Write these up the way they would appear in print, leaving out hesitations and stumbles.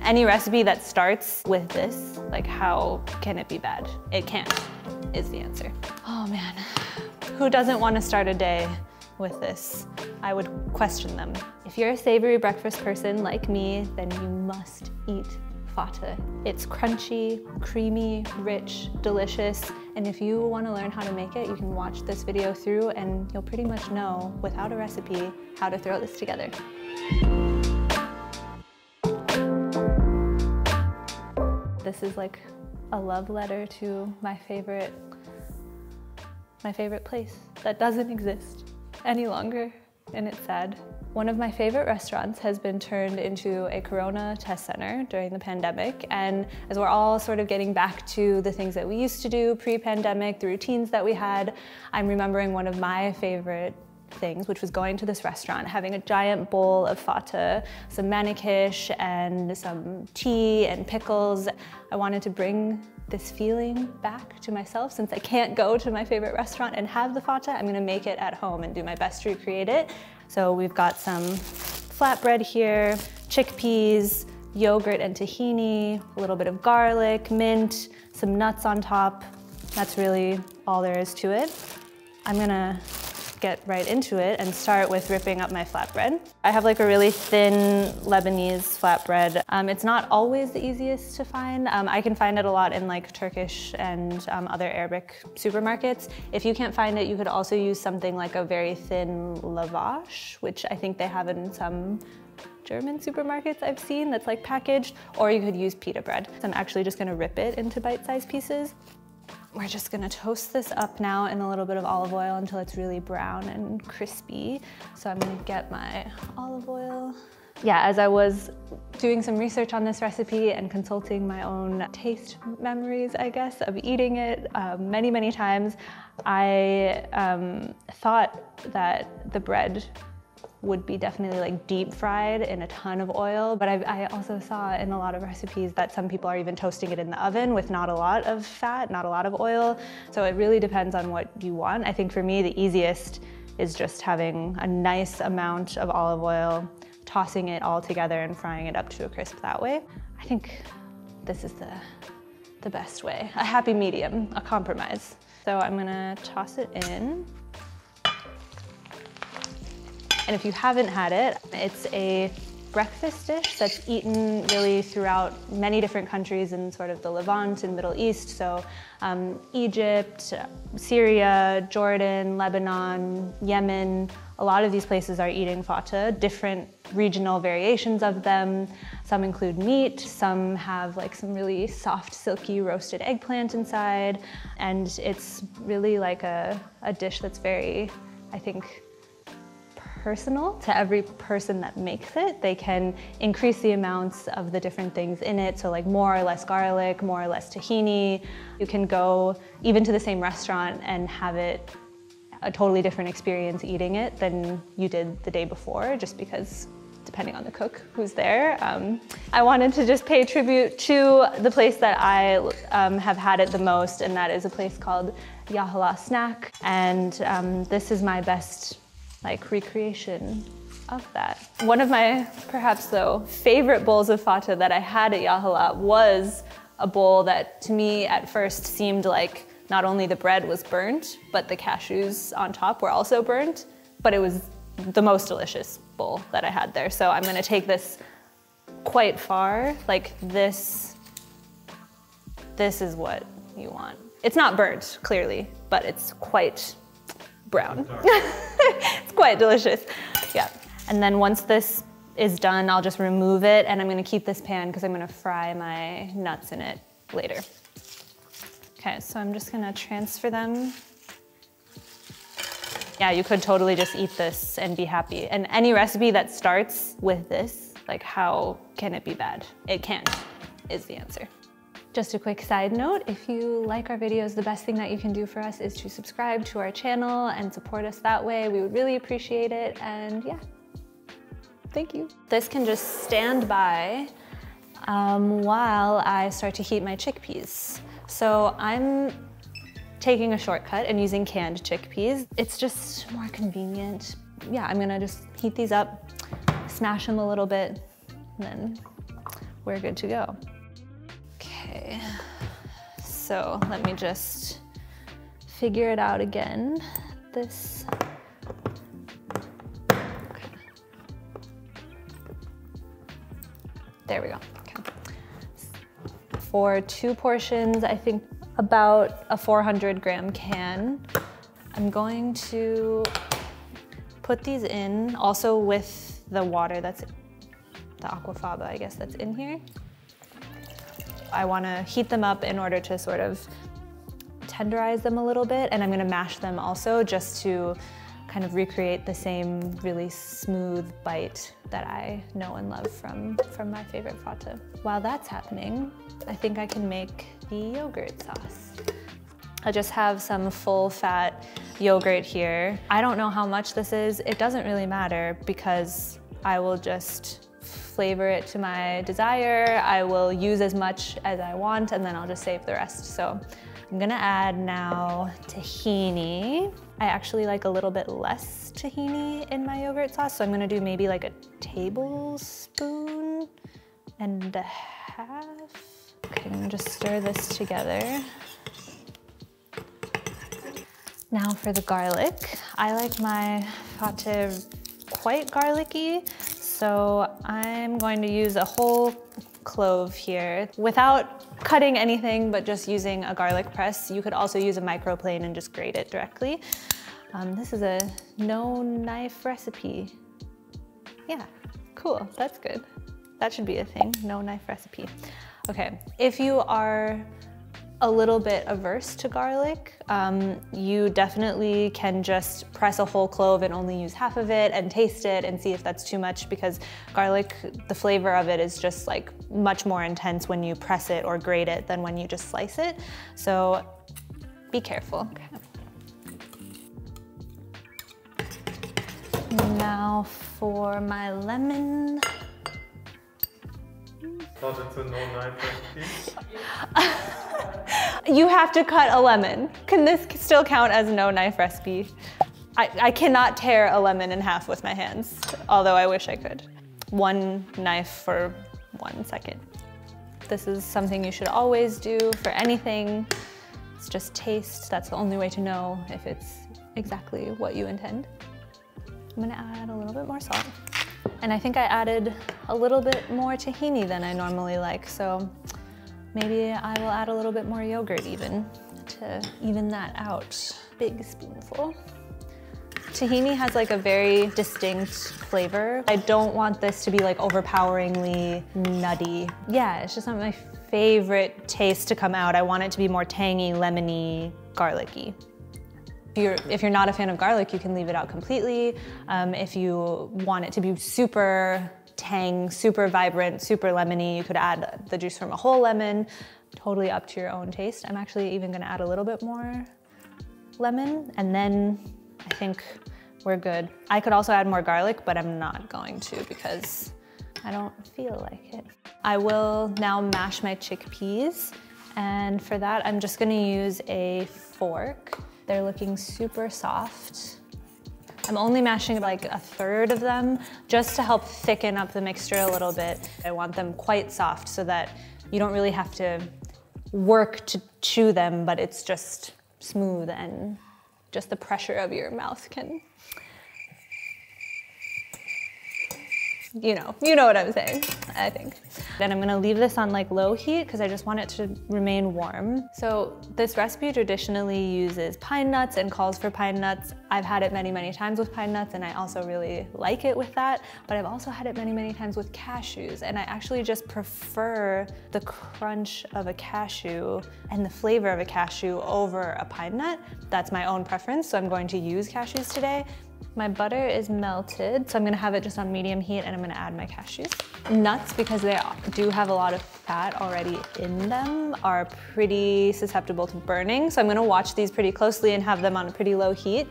Any recipe that starts with this, like how can it be bad? It can't, is the answer. Oh man, who doesn't want to start a day with this? I would question them. If you're a savory breakfast person like me, then you must eat Fatteh. It's crunchy, creamy, rich, delicious, and if you want to learn how to make it, you can watch this video through and you'll pretty much know, without a recipe, how to throw this together. This is like a love letter to my favorite place that doesn't exist any longer, and it's sad. One of my favorite restaurants has been turned into a Corona Testcenter during the pandemic, and as we're all sort of getting back to the things that we used to do pre-pandemic, the routines that we had, I'm remembering one of my favorite things, which was going to this restaurant, having a giant bowl of Fatteh, some manikish, and some tea and pickles. I wanted to bring this feeling back to myself. Since I can't go to my favorite restaurant and have the Fatteh, I'm gonna make it at home and do my best to recreate it. So we've got some flatbread here, chickpeas, yogurt and tahini, a little bit of garlic, mint, some nuts on top. That's really all there is to it. I'm gonna get right into it and start with ripping up my flatbread. I have like a really thin Lebanese flatbread. It's not always the easiest to find. I can find it a lot in like Turkish and other Arabic supermarkets. If you can't find it, you could also use something like a very thin lavash, which I think they have in some German supermarkets I've seen that's like packaged, or you could use pita bread. So I'm actually just gonna rip it into bite-sized pieces. We're just gonna toast this up now in a little bit of olive oil until it's really brown and crispy. So I'm gonna get my olive oil. Yeah, as I was doing some research on this recipe and consulting my own taste memories, I guess, of eating it many, many times, I thought that the bread would be definitely like deep fried in a ton of oil, but I also saw in a lot of recipes that some people are even toasting it in the oven with not a lot of fat, not a lot of oil. So it really depends on what you want. I think for me, the easiest is just having a nice amount of olive oil, tossing it all together and frying it up to a crisp that way. I think this is the best way. A happy medium, a compromise. So I'm gonna toss it in. And if you haven't had it, it's a breakfast dish that's eaten really throughout many different countries in sort of the Levante and Middle East. So Egypt, Syria, Jordan, Lebanon, Yemen, a lot of these places are eating Fatteh, different regional variations of them. Some include meat, some have like some really soft, silky roasted eggplant inside. And it's really like a dish that's very, I think, personal to every person that makes it. They can increase the amounts of the different things in it, so like more or less garlic, more or less tahini. You can go even to the same restaurant and have it a totally different experience eating it than you did the day before, just because depending on the cook who's there. I wanted to just pay tribute to the place that I have had it the most, and that is a place called Yahala Snack, and this is my best like recreation of that. One of my, perhaps though, favorite bowls of Fatteh that I had at Yahala was a bowl that to me at first seemed like not only the bread was burnt, but the cashews on top were also burnt, but it was the most delicious bowl that I had there. So I'm gonna take this quite far, like this is what you want. It's not burnt, clearly, but it's quite brown. It's quite delicious, yeah. And then once this is done, I'll just remove it, and I'm gonna keep this pan because I'm gonna fry my nuts in it later. Okay, so I'm just gonna transfer them. Yeah, you could totally just eat this and be happy. And any recipe that starts with this, like how can it be bad? It can't, is the answer. Just a quick side note, if you like our videos, the best thing that you can do for us is to subscribe to our channel and support us that way. We would really appreciate it, and yeah, thank you. This can just stand by while I start to heat my chickpeas. So I'm taking a shortcut and using canned chickpeas. It's just more convenient. Yeah, I'm gonna just heat these up, smash them a little bit, and then we're good to go. Okay, so let me just figure it out again. This, okay. There we go. Okay. For 2 portions, I think about a 400-gram can. I'm going to put these in also with the water that's, the aquafaba, I guess, that's in here. I want to heat them up in order to sort of tenderize them a little bit, and I'm going to mash them also just to kind of recreate the same really smooth bite that I know and love from my favorite fatteh. While that's happening, I think I can make the yogurt sauce. I just have some full-fat yogurt here. I don't know how much this is. It doesn't really matter because I will just flavor it to my desire. I will use as much as I want, and then I'll just save the rest. So I'm gonna add now tahini. I actually like a little bit less tahini in my yogurt sauce, so I'm gonna do maybe like a tablespoon and a half. Okay, I'm gonna just stir this together. Now for the garlic. I like my fatteh quite garlicky, so I'm going to use a whole clove here without cutting anything, but just using a garlic press. You could also use a microplane and just grate it directly. This is a no knife recipe. Yeah, cool, that's good. That should be a thing, no knife recipe. Okay, if you are a little bit averse to garlic, you definitely can just press a whole clove and only use half of it and taste it and see if that's too much, because garlic, the flavor of it is just like much more intense when you press it or grate it than when you just slice it. So be careful. Okay. Now for my lemon. Thought it's a no-knife recipe? You have to cut a lemon. Can this still count as a no-knife recipe? I cannot tear a lemon in half with my hands, although I wish I could. 1 knife for 1 second. This is something you should always do for anything. It's just taste. That's the only way to know if it's exactly what you intend. I'm gonna add a little bit more salt. And I think I added a little bit more tahini than I normally like, so maybe I will add a little bit more yogurt even to even that out. Big spoonful. Tahini has like a very distinct flavor. I don't want this to be like overpoweringly nutty. Yeah, it's just not my favorite taste to come out. I want it to be more tangy, lemony, garlicky. If you're not a fan of garlic, you can leave it out completely. If you want it to be super tang, super vibrant, super lemony, you could add the juice from a whole lemon. Totally up to your own taste. I'm actually even gonna add a little bit more lemon, and then I think we're good. I could also add more garlic, but I'm not going to because I don't feel like it. I will now mash my chickpeas, and for that, I'm just gonna use a fork. They're looking super soft. I'm only mashing like a third of them just to help thicken up the mixture a little bit. I want them quite soft so that you don't really have to work to chew them, but it's just smooth and just the pressure of your mouth can, you know what I'm saying, I think. Then I'm gonna leave this on like low heat because I just want it to remain warm. So this recipe traditionally uses pine nuts and calls for pine nuts. I've had it many, many times with pine nuts, and I also really like it with that, but I've also had it many, many times with cashews, and I actually just prefer the crunch of a cashew and the flavor of a cashew over a pine nut. That's my own preference, so I'm going to use cashews today. My butter is melted, so I'm gonna have it just on medium heat, and I'm gonna add my cashews. Nuts, because they do have a lot of fat already in them, are pretty susceptible to burning, so I'm gonna watch these pretty closely and have them on a pretty low heat.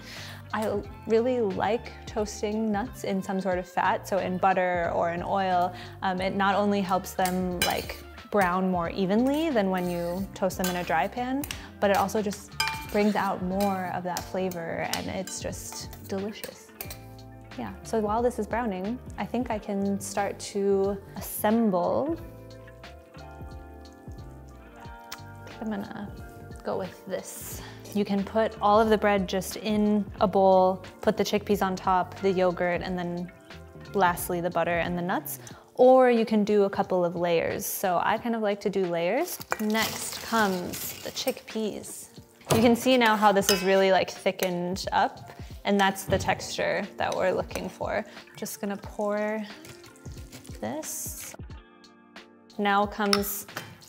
I really like toasting nuts in some sort of fat, so in butter or in oil. It not only helps them like brown more evenly than when you toast them in a dry pan, but it also just brings out more of that flavor, and it's just delicious. Yeah, so while this is browning, I think I can start to assemble I'm gonna go with this. You can put all of the bread just in a bowl, put the chickpeas on top, the yogurt, and then lastly the butter and the nuts. Or you can do a couple of layers. So I kind of like to do layers. Next comes the chickpeas. You can see now how this is really like thickened up, and that's the texture that we're looking for. Just gonna pour this. Now comes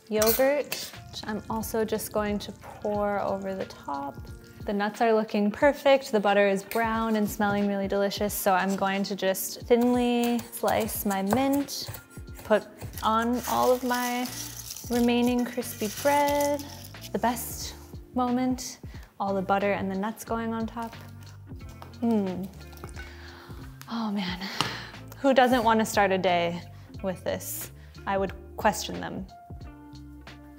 yogurt, which I'm also just going to pour over the top. The nuts are looking perfect. The butter is brown and smelling really delicious. So I'm going to just thinly slice my mint, put on all of my remaining crispy bread. The best moment, all the butter and the nuts going on top. Oh man, who doesn't want to start a day with this? I would question them.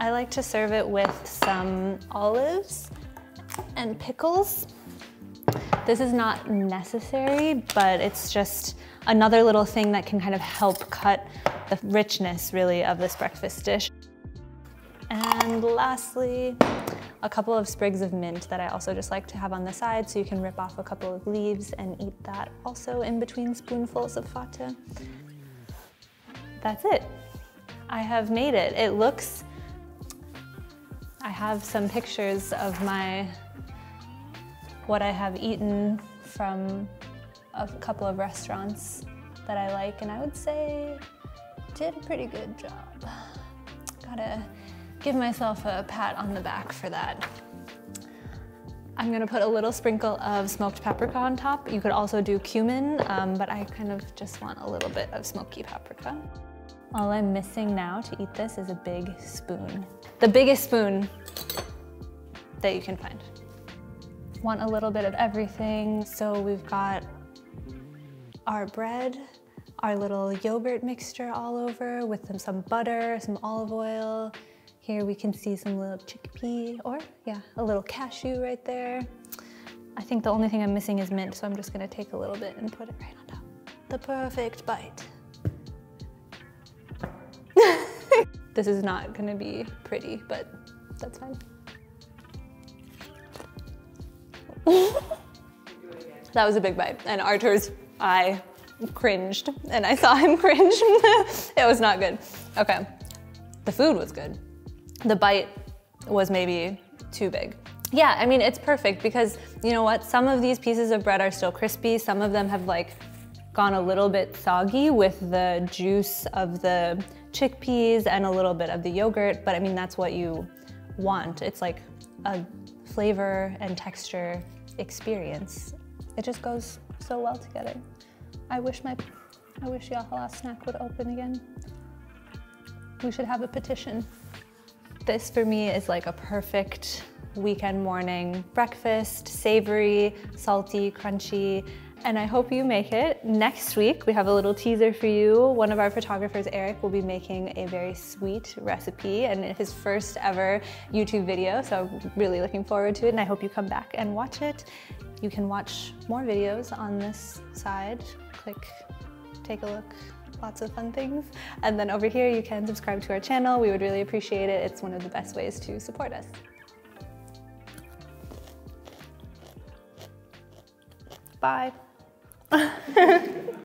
I like to serve it with some olives and pickles. This is not necessary, but it's just another little thing that can kind of help cut the richness really of this breakfast dish. And lastly, a couple of sprigs of mint that I also just like to have on the side, so you can rip off a couple of leaves and eat that also in between spoonfuls of fatteh. That's it. I have made it. It looks, I have some pictures of what I have eaten from a couple of restaurants that I like, and I would say did a pretty good job. Gotta give myself a pat on the back for that. I'm gonna put a little sprinkle of smoked paprika on top. You could also do cumin, but I kind of just want a little bit of smoky paprika. All I'm missing now to eat this is a big spoon. The biggest spoon that you can find. Want a little bit of everything. So we've got our bread, our little yogurt mixture all over with some butter, some olive oil. Here we can see some little chickpea, or yeah, a little cashew right there. I think the only thing I'm missing is mint, so I'm just gonna take a little bit and put it right on top. The perfect bite. This is not gonna be pretty, but that's fine. That was a big bite, and Arthur's eye cringed, and I saw him cringe. It was not good. Okay, the food was good. The bite was maybe too big. Yeah, I mean, it's perfect because you know what? Some of these pieces of bread are still crispy. Some of them have like gone a little bit soggy with the juice of the chickpeas and a little bit of the yogurt, but I mean, that's what you want. It's like a flavor and texture experience. It just goes so well together. I wish Yahala snack would open again. We should have a petition. This for me is like a perfect weekend morning breakfast, savory, salty, crunchy, and I hope you make it. Next week, we have a little teaser for you. One of our photographers, Eric, will be making a very sweet recipe and his first ever YouTube video, so I'm really looking forward to it, and I hope you come back and watch it. You can watch more videos on this side. Click, take a look, lots of fun things. And then over here, you can subscribe to our channel. We would really appreciate it. It's one of the best ways to support us. Bye.